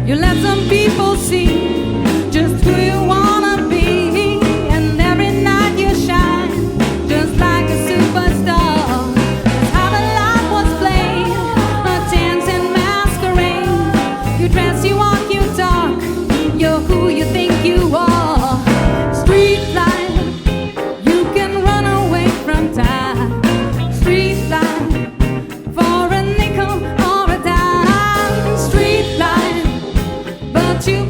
You let some people see just who you wanna be, and every night you shine just like a superstar. That's how the life was played, a dance and masquerade. You dress, you walk, you talk, you're who you think you are. Street life, you can run away from time. Street life, for a nickel or a dime. Street life, but you